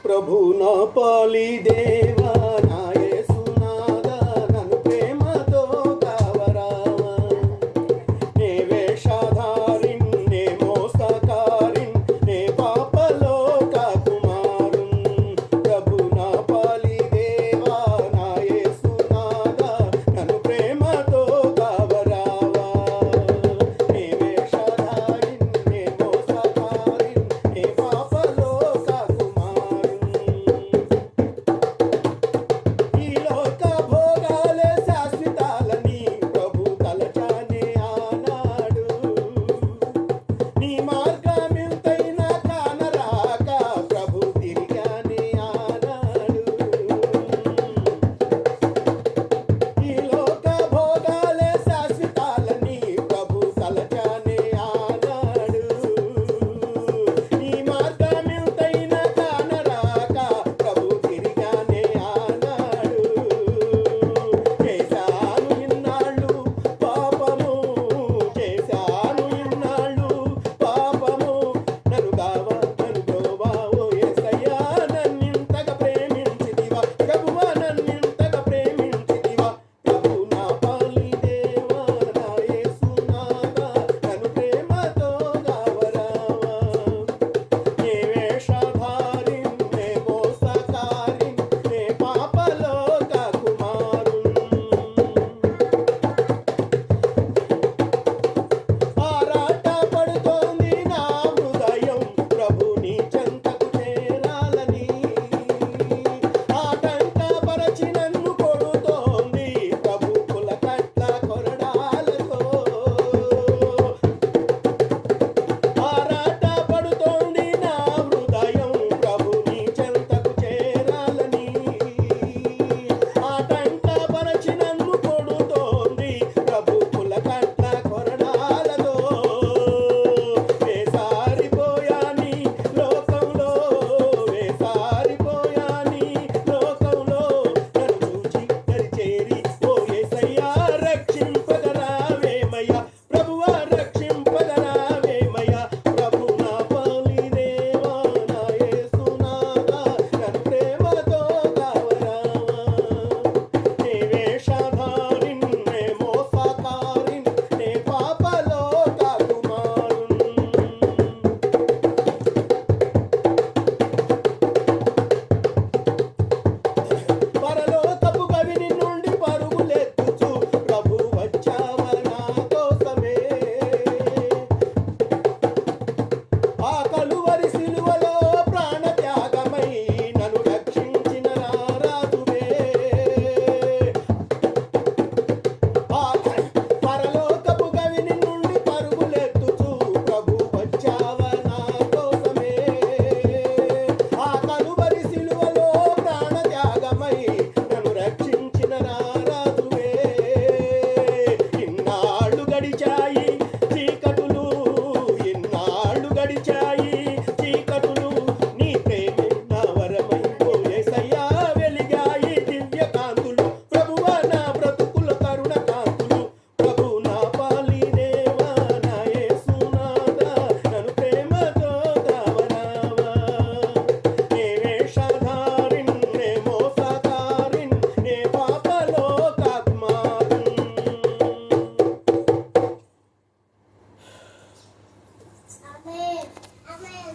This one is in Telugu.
ప్రభు నా పాలి దేవా నా యేసునాదా నన్ను ప్రేమతో కావరావా నే వేషధారిన్ నే మోసకారిన్ నే పాపలోక కుమారున్ ప్రభు నా పాలి దేవా నా యేసునాదా నన్ను ప్రేమతో కావరావా నే వేషధారిన్ నే మోసకారిన్ నే పాపలోక ఈ లోక భోగాలే శాశ్వతాలని ప్రభు తలచానే ఆనాడు నీ మార్గమెంతైనా కానరాక ప్రభు తిరిగానే ఆనాడు ఈ లోక భోగాలే శాశ్వతాలని ప్రభు తలచానే ఆనాడు నీ మార్గమెంతైనా కానరాక ప్రభు తిరిగానే ఆనాడు చేశాను ఇన్నాళ్ళు పాపము చేశాను ఇన్నాళ్ళు పాపము నన్ను గావా నన్ను బ్రోవా ఓ యేసయ్యా నన్నింతగా ప్రేమించితివా ప్రభువా నన్నింతగా ప్రేమించితివా ప్రభు నా పాలి దేవా నా యేసునాదా నన్ను ప్రేమతో గావరావా నే వేషధారిన్ నే మోసకారిన్ నే పాపలోక కుమారున్ ఆరాట పడుతోంది నా హృదయం ప్రభు నీ చెంతకు చేరాలని ఆటంకపరచి నన్ను కొడుతోంది ప్రభు పులకట్ల కొరడాలతో ఆరాట పడుతోంది నా హృదయం ప్రభు నీ చెంతకు చేరాలని ఆటంకపరచి నన్ను కొడుతోంది ప్రభు పులకట్ల కొరడాలతో వేసారిపోయాని లోకంలో వేసారిపోయాని లోకంలో నన్ను చూచి దరిచేరి ఓ యేసయ్యా రక్షింపగరావేమయ్యా ప్రభువా రక్షింపగరావేమయ్యా ప్రభు నా పాలి దేవా నా యేసునాదా నన్ను ప్రేమతో గావరావా నే వేషధారిన్ నే మోసకారిన్ నే పాపలోక కుమారున్ పరలోకపు గవిని నుండి పరుగులెత్తుచు ప్రభు వచ్చావా నా కోసమే ఆ కలువరి సిలువలో ప్రాణత్యాగమై నన్ను రక్షించిన రారాజువే పరలోకపు గవిని నుండి పరుగులెత్తుచు ప్రభు వచ్చావా నా కోసమే ఆ కలువరి సిలువలో ప్రాణత్యాగమై నన్ను రక్షించిన రారాజువే ఇన్నాళ్ళు గడిచాయి చీకటులు ఇన్నాళ్ళు గడిచాయి చీకటులు నీ ప్రేమే నా వరమై ఓ యేసయ్యా వెలిగాయి దివ్య కాంతులు ప్రభువా నా బ్రతుకుల కరుణ కాంతులు ప్రభు నా పాలి దేవా నా యేసునాదా నన్ను ప్రేమతో గావరావా నే వేషధారిన్ నే మోసకారిన్ నే పాపలోక కుమారున్ Amen. Amen.